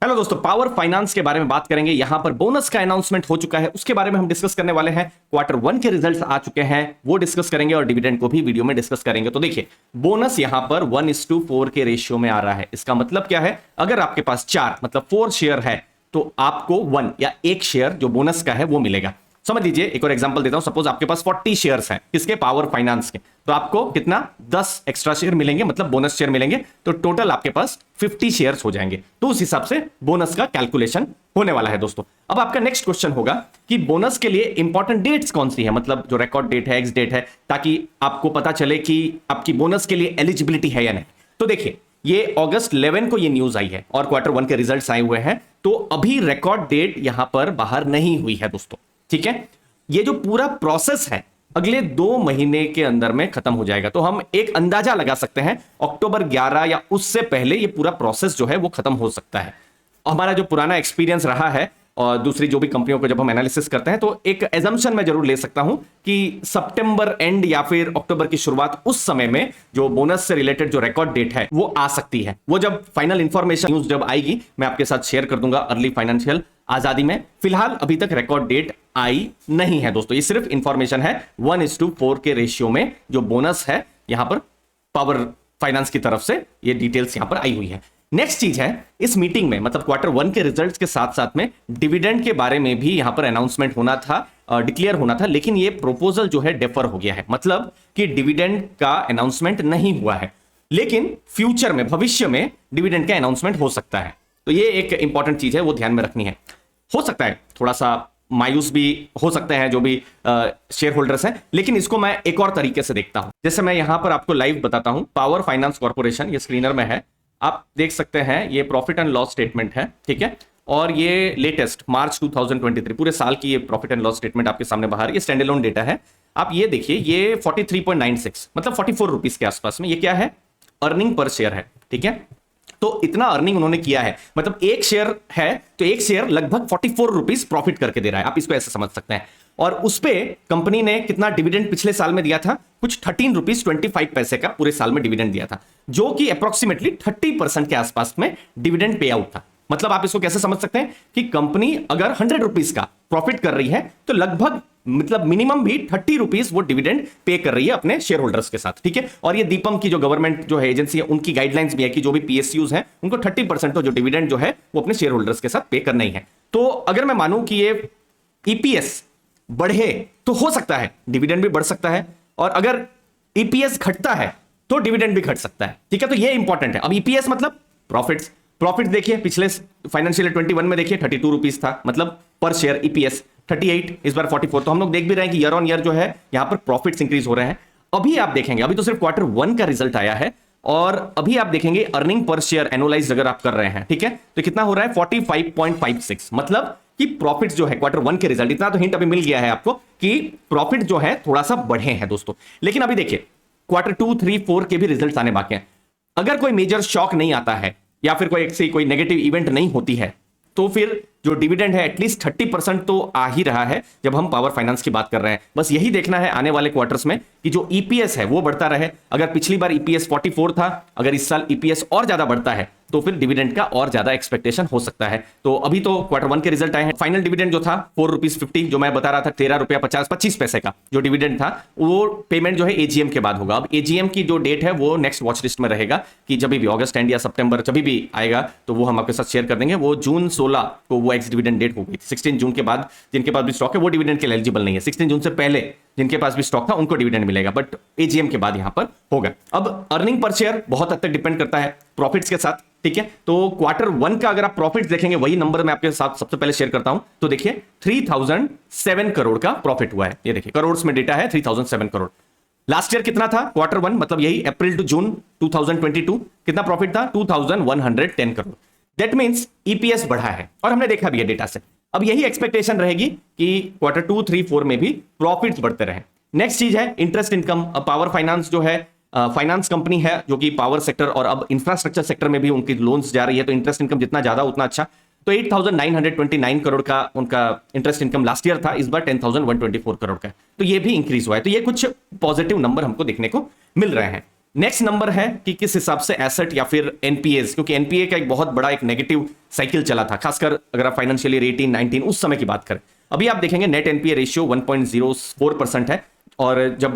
Hello दोस्तों, power finance के बारे में बात करेंगे। यहां पर बोनस का अनाउंसमेंट हो चुका है, उसके बारे में हम डिस्कस करने वाले हैं। क्वार्टर वन के रिजल्ट्स आ चुके हैं, वो डिस्कस करेंगे और डिविडेंड को भी वीडियो में डिस्कस करेंगे। तो देखिए, बोनस यहां पर 1:4 के रेशियो में आ रहा है। इसका मतलब क्या है? अगर आपके पास 4 मतलब 4 शेयर है तो आपको 1 या 1 शेयर जो बोनस का है वो मिलेगा। समझ लीजिए, एक और एग्जांपल देता हूं। सपोज आपके पास 40 शेयर्स हैं, किसके? पावर फाइनेंस के। तो आपको कितना? 10 एक्स्ट्रा शेयर मिलेंगे, मतलब बोनस शेयर मिलेंगे। तो टोटल आपके पास 50 शेयर्स हो जाएंगे। तो उस हिसाब से बोनस का कैलकुलेशन होने वाला है दोस्तों। अब आपका नेक्स्ट क्वेश्चन होगा कि बोनस के लिए इंपॉर्टेंट डेट्स कौन सी है, मतलब जो रिकॉर्ड डेट है, एक्स डेट है, ताकि आपको पता चले कि आपकी बोनस के लिए एलिजिबिलिटी है या नहीं। तो देखिए, ये अगस्त 11 को ये न्यूज आई है और क्वार्टर वन के रिजल्ट्स आए हुए हैं। तो अभी रिकॉर्ड डेट यहां पर बाहर नहीं हुई है दोस्तों, ठीक है। ये जो पूरा प्रोसेस है अगले 2 महीने के अंदर में खत्म हो जाएगा। तो हम एक अंदाजा लगा सकते हैं अक्टूबर 11 या उससे पहले ये पूरा प्रोसेस जो है वो खत्म हो सकता है। हमारा जो पुराना एक्सपीरियंस रहा है और दूसरी जो भी कंपनियों को जब हम एनालिसिस करते हैं, तो एक एजम्पशन मैं जरूर ले सकता हूं कि सितंबर एंड या फिर अक्टूबर की शुरुआत, उस समय में जो बोनस से रिलेटेड जो रिकॉर्ड डेट है वो आ सकती है। वो जब फाइनल इंफॉर्मेशन न्यूज जब आएगी, मैं आपके साथ शेयर कर दूंगा अर्ली फाइनेंशियल आजादी में। फिलहाल अभी तक रिकॉर्ड डेट आई नहीं है दोस्तों, ये सिर्फ इंफॉर्मेशन है। 1:4 के रेशियो में जो बोनस है यहां पर पावर फाइनेंस की तरफ से ये डिटेल्स यहां पर आई हुई है। नेक्स्ट चीज है, इस मीटिंग में मतलब क्वार्टर वन के रिजल्ट्स के साथ साथ में डिविडेंड के बारे में भी यहां पर अनाउंसमेंट होना था, डिक्लेयर होना था, लेकिन ये प्रोपोजल जो है डेफर हो गया है। मतलब कि डिविडेंड का अनाउंसमेंट नहीं हुआ है, लेकिन फ्यूचर में, भविष्य में डिविडेंड का अनाउंसमेंट हो सकता है। तो ये एक इंपॉर्टेंट चीज है, वो ध्यान में रखनी है। हो सकता है थोड़ा सा मायूस भी हो सकते हैं जो भी शेयर होल्डर्स हैं, लेकिन इसको मैं एक और तरीके से देखता हूं। जैसे मैं यहां पर आपको लाइव बताता हूं, पावर फाइनेंस कॉर्पोरेशन, ये स्क्रीनर में है, आप देख सकते हैं। ये प्रॉफिट एंड लॉस स्टेटमेंट है, ठीक है। और ये लेटेस्ट मार्च 2023 पूरे साल की ये प्रॉफिट एंड लॉस स्टेटमेंट आपके सामने बाहर, ये स्टैंड अलोन डेटा है। आप ये देखिए, ये 43.96 मतलब 44 रुपीज के आसपास में, ये क्या है? अर्निंग पर शेयर है, ठीक है। तो इतना अर्निंग उन्होंने किया है, मतलब एक शेयर है तो एक शेयर लगभग 44 रुपीज प्रॉफिट करके दे रहा है, आप इसको ऐसे समझ सकते हैं। और उस पे कंपनी ने कितना डिविडेंड पिछले साल में दिया था? कुछ 13 रुपीज 25 पैसे का पूरे साल में डिविडेंड दिया था, जो कि अप्रोक्सीमेटली 30% के आसपास में डिविडेंड पे आउट था। मतलब आप इसको कैसे समझ सकते हैं कि कंपनी अगर 100 रुपीज का प्रॉफिट कर रही है तो लगभग मतलब मिनिमम भी 30 रुपीज वो डिविडेंड पे कर रही है अपने शेयर होल्डर्स के साथ, ठीक है। और ये दीपम की जो गवर्नमेंट जो है एजेंसी है, उनकी गाइडलाइंस भी है कि जो भी पीएसयूज हैं उनको 30% तो जो डिविडेंड जो है वो अपने शेयर होल्डर्स के साथ पे करना ही है। तो अगर मैं मानूं कि ये ईपीएस बढ़े तो हो सकता है डिविडेंड भी बढ़ सकता है, और अगर ईपीएस घटता है तो डिविडेंड भी घट सकता है, ठीक है। तो ये इंपॉर्टेंट है। अब ईपीएस मतलब प्रॉफिट देखिए, पिछले फाइनेंशियल 21 में देखिए 32 रुपीज था, मतलब पर शेयर ईपीएस 38, इस बार 44। तो हम लोग देख भी रहे हैं कि ईयर ऑन ईयर जो है यहां पर प्रॉफिट्स इंक्रीज हो रहे हैं। अभी आप देखेंगे, अभी तो सिर्फ क्वार्टर वन का रिजल्ट आया है, और अभी आप देखेंगे अर्निंग पर शेयर एनुअलाइज अगर आप कर रहे हैं, ठीक है, तो कितना हो रहा है? 45.56। मतलब कि प्रॉफिट जो है क्वार्टर वन के रिजल्ट, इतना तो हिंट अभी मिल गया है आपको कि प्रॉफिट जो है थोड़ा सा बढ़े हैं दोस्तों। लेकिन अभी देखिए, क्वार्टर 2, 3, 4 के भी रिजल्ट आने बाकी हैं। अगर कोई मेजर शॉक नहीं आता है या फिर कोई नेगेटिव इवेंट नहीं होती है, तो फिर जो डिविडेंड है एटलीस्ट 30% तो आ ही रहा है जब हम पावर फाइनेंस की बात कर रहे हैं। बस यही देखना है आने वाले क्वार्टर्स में कि जो ईपीएस है वो बढ़ता रहे। अगर पिछली बार ईपीएस 44 था, अगर इस साल ईपीएस और ज्यादा बढ़ता है तो फिर डिविडेंड का और ज्यादा एक्सपेक्टेशन हो सकता है। तो अभी तो क्वार्टर वन के रिजल्ट आए हैं। फाइनल डिविडेंड जो था 4.50 जो मैं बता रहा था, 13 रुपया 25 पैसे का जो डिविडेंड था, वो पेमेंट जो है एजीएम के बाद होगा। अब एजीएम की जो डेट है वो नेक्स्ट वॉच लिस्ट में रहेगा कि जब भी अगस्त एंड या सितंबर जब भी आएगा तो वो हम आपके साथ शेयर कर देंगे। वो जून 16 को वो एक्स डिविडेंड डेट होगी। 16 जून के बाद जिनके पास भी स्टॉक है वो डिविडेंड के लिए एलिजिबल नहीं है। 16 जून से पहले जिनके पास भी स्टॉक था उनको डिविडेंड मिलेगा, बट एजीएम के बाद यहां पर होगा। अब अर्निंग पर शेयर बहुत हद तक डिपेंड करता है प्रॉफिट्स के साथ, ठीक है। तो क्वार्टर वन का अगर आप प्रॉफिट देखेंगे, वही नंबर मैं आपके साथ सबसे पहले शेयर करता हूं, तो देखिए 3007 करोड़ का प्रॉफिट हुआ है। ये देखिए करोड़ में डेटा है, 3007 करोड़। लास्ट ईयर कितना था क्वार्टर वन, मतलब यही अप्रैल टू जून 2022, कितना प्रॉफिट था? 2110 करोड़। दैट मींस ईपीएस बढ़ा है, और हमने देखा भी है डेटा से। अब यही एक्सपेक्टेशन रहेगी कि क्वार्टर 2, 3, 4 में भी प्रॉफिट्स बढ़ते रहे। नेक्स्ट चीज है इंटरेस्ट इनकम। अब पावर फाइनेंस जो है फाइनेंस कंपनी है जो कि पावर सेक्टर और अब इंफ्रास्ट्रक्चर सेक्टर में भी उनकी लोन्स जा रही है, तो इंटरेस्ट इनकम जितना ज्यादा उतना अच्छा। तो 8,929 करोड़ का उनका इंटरेस्ट इनकम लास्ट ईयर था, इस बार 10,124 करोड़ का, तो ये भी इंक्रीज हुआ है। तो ये कुछ पॉजिटिव नंबर हमको देखने को मिल रहे हैं। नेक्स्ट नंबर है कि किस हिसाब से एसेट या फिर एनपीएस, क्योंकि एनपीए का एक बहुत बड़ा एक नेगेटिव साइकिल चला था, खासकर अगर आप फाइनेंशियल ईयर 18-19 उस समय की बात करें। अभी आप देखेंगे नेट एनपीए रेशियो 1.04% है, और जब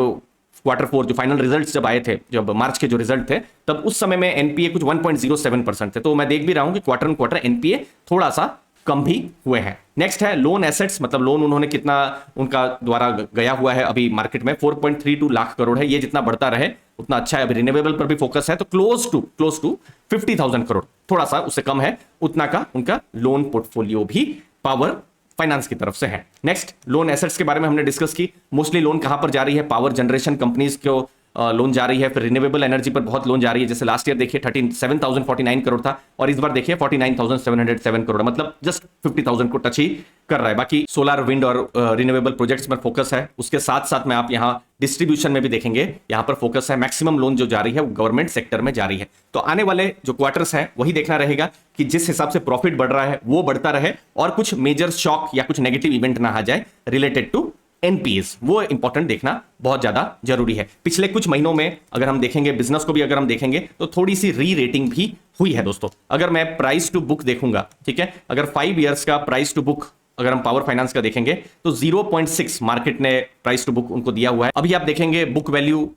Q4 जो फाइनल रिजल्ट्स जब आए थे, जब मार्च के जो रिजल्ट थे, तब उस समय में एनपीए कुछ 1.07% थे। तो मैं देख भी रहा हूं कि क्वार्टर ऑन क्वार्टर एनपीए थोड़ा सा कम भी हुए हैं। नेक्स्ट है लोन एसेट्स, मतलब लोन उन्होंने कितना उनका द्वारा गया हुआ है अभी मार्केट में 4.32 लाख करोड़ है। ये जितना बढ़ता रहे उतना अच्छा है। अभी रिन्यूएबल पर भी फोकस है, तो क्लोज टू 50,000 करोड़, थोड़ा सा उससे कम है, उतना का उनका लोन पोर्टफोलियो भी पावर फाइनेंस की तरफ से है। नेक्स्ट लोन एसेट्स के बारे में हमने डिस्कस की। मोस्टली लोन कहां पर जा रही है? पावर जनरेशन कंपनीज को लोन जा रही है, फिर रिन्यूएबल एनर्जी पर बहुत लोन जा रही है। जैसे लास्ट ईयर देखिए 37,049 करोड़ था, और इस बार देखिए 49,707 करोड़, मतलब जस्ट 50,000 को टच ही कर रहा है। बाकी सोलर, विंड और रिन्यूएबल प्रोजेक्ट्स पर फोकस है। उसके साथ साथ में आप यहाँ डिस्ट्रीब्यूशन में भी देखेंगे, यहाँ पर फोकस है। मैक्सिमम लोन जो जा रही है वो गवर्नमेंट सेक्टर में जा रही है। तो आने वाले जो क्वार्टर्स हैं वही देखना रहेगा कि जिस हिसाब से प्रॉफिट बढ़ रहा है वो बढ़ता रहे, और कुछ मेजर शॉक या कुछ नेगेटिव इवेंट ना आ जाए रिलेटेड टू एनपीएस, वो इंपॉर्टेंट देखना बहुत ज्यादा जरूरी है। पिछले कुछ महीनों में अगर हम देखेंगे, बिजनेस को भी अगर हम देखेंगे, तो थोड़ी सी री रेटिंग भी हुई है दोस्तों। अगर मैं प्राइस टू बुक देखूंगा, ठीक है, अगर 5 इयर्स का प्राइस टू बुक अगर हम पावर फाइनेंस का देखेंगे तो 0.6 मार्केट ने प्राइस टू बुक उनको दिया हुआ है। अभी आप देखेंगे बुक वैल्यू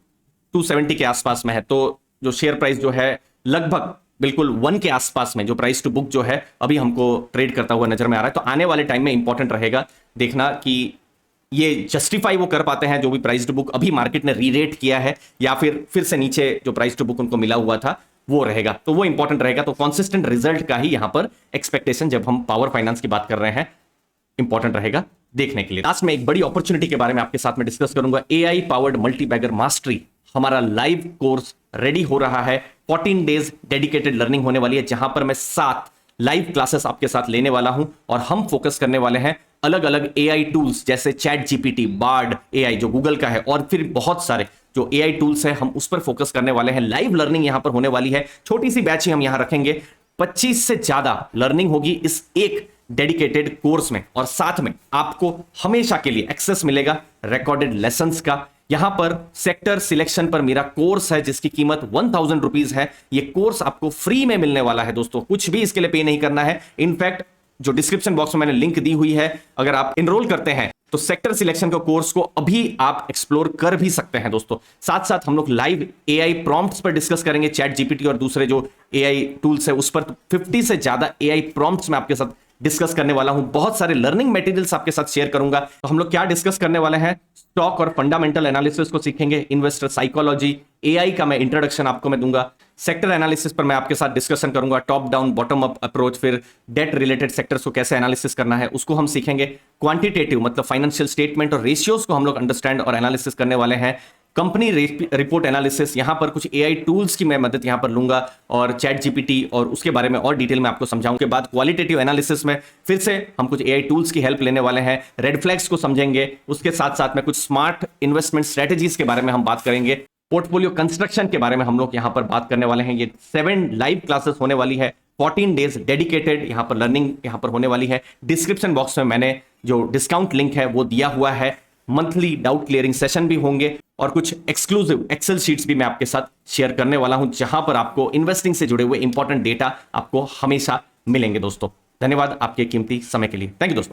270 के आसपास में है, तो जो शेयर प्राइस जो है लगभग बिल्कुल 1 के आसपास में जो प्राइस टू बुक जो है अभी हमको ट्रेड करता हुआ नजर में आ रहा है। तो आने वाले टाइम में इंपॉर्टेंट रहेगा देखना कि ये जस्टिफाई वो कर पाते हैं जो भी प्राइस टू बुक अभी मार्केट ने रीरेट किया है, या फिर से नीचे जो प्राइस टू बुक उनको मिला हुआ था वो रहेगा, तो वो इंपॉर्टेंट रहेगा। तो कॉन्सिस्टेंट रिजल्ट का ही यहां पर एक्सपेक्टेशन जब हम पावर फाइनेंस की बात कर रहे हैं इंपॉर्टेंट रहेगा देखने के लिए। लास्ट में एक बड़ी अपॉर्चुनिटी के बारे में आपके साथ में डिस्कस करूंगा। एआई पावर्ड मल्टीबैगर मास्टरी, हमारा लाइव कोर्स रेडी हो रहा है। 14 डेज डेडिकेटेड लर्निंग होने वाली है, जहां पर मैं 7 लाइव क्लासेस आपके साथ लेने वाला हूं, और हम फोकस करने वाले हैं अलग अलग एआई टूल्स जैसे चैट जीपीटी, बार्ड एआई जो गूगल का है, और फिर बहुत सारे जो एआई टूल्स है हम उस पर फोकस करने वाले हैं। लाइव लर्निंग यहां पर होने वाली है, छोटी सी बैच ही हम यहां रखेंगे। 25 से ज्यादा लर्निंग होगी इस एक डेडिकेटेड कोर्स में, और साथ में आपको हमेशा के लिए एक्सेस मिलेगा रिकॉर्डेड लेसन्स का। यहां पर सेक्टर सिलेक्शन पर मेरा कोर्स है जिसकी कीमत 1000 रुपीज है। यह कोर्स आपको फ्री में मिलने वाला है दोस्तों, कुछ भी इसके लिए पे नहीं करना है। इनफैक्ट जो डिस्क्रिप्शन बॉक्स में मैंने लिंक दी हुई है, अगर आप इनरोल करते हैं तो सेक्टर सिलेक्शन के कोर्स को अभी आप एक्सप्लोर कर भी सकते हैं दोस्तों। साथ साथ हम लोग लाइव एआई प्रॉम्प्ट्स पर डिस्कस करेंगे, चैट जीपीटी और दूसरे जो एआई टूल्स है उस पर 50 से ज्यादा एआई प्रॉम्प्ट्स में आपके साथ डिस्कस करने वाला हूं। बहुत सारे लर्निंग मटेरियल्स आपके साथ शेयर करूंगा। तो हम लोग क्या डिस्कस करने वाले हैं? स्टॉक और फंडामेंटल एनालिसिस को सीखेंगे, इन्वेस्टर साइकोलॉजी, एआई का मैं इंट्रोडक्शन आपको मैं दूंगा, सेक्टर एनालिसिस पर मैं आपके साथ डिस्कशन करूंगा, top down bottom up approach, फिर डेट रिलेटेड सेक्टर्स को कैसे एनालिसिस करना है उसको हम सीखेंगे। क्वांटिटेटिव मतलब फाइनेंशियल स्टेटमेंट और रेशियोज को हम लोग अंडरस्टैंड और एनालिसिस करने वाले हैं। कंपनी रिपोर्ट एनालिसिस, यहां पर कुछ एआई टूल्स की मैं मदद यहां पर लूंगा, और चैट जीपीटी और उसके बारे में और डिटेल में आपको समझाऊंगा। के बाद क्वालिटेटिव एनालिसिस में फिर से हम कुछ एआई टूल्स की हेल्प लेने वाले हैं, रेड फ्लैग्स को समझेंगे। उसके साथ साथ में कुछ स्मार्ट इन्वेस्टमेंट स्ट्रेटेजीज के बारे में हम बात करेंगे। पोर्टफोलियो कंस्ट्रक्शन के बारे में हम लोग यहां पर बात करने वाले हैं। ये 7 लाइव क्लासेस होने वाली है, 14 डेज डेडिकेटेड यहां पर लर्निंग यहां पर होने वाली है। डिस्क्रिप्शन बॉक्स में मैंने जो डिस्काउंट लिंक है वो दिया हुआ है। मंथली डाउट क्लियरिंग सेशन भी होंगे, और कुछ एक्सक्लूसिव एक्सेल शीट्स भी मैं आपके साथ शेयर करने वाला हूं, जहां पर आपको इन्वेस्टिंग से जुड़े हुए इंपॉर्टेंट डेटा आपको हमेशा मिलेंगे दोस्तों। धन्यवाद आपके कीमती समय के लिए। थैंक यू दोस्तों।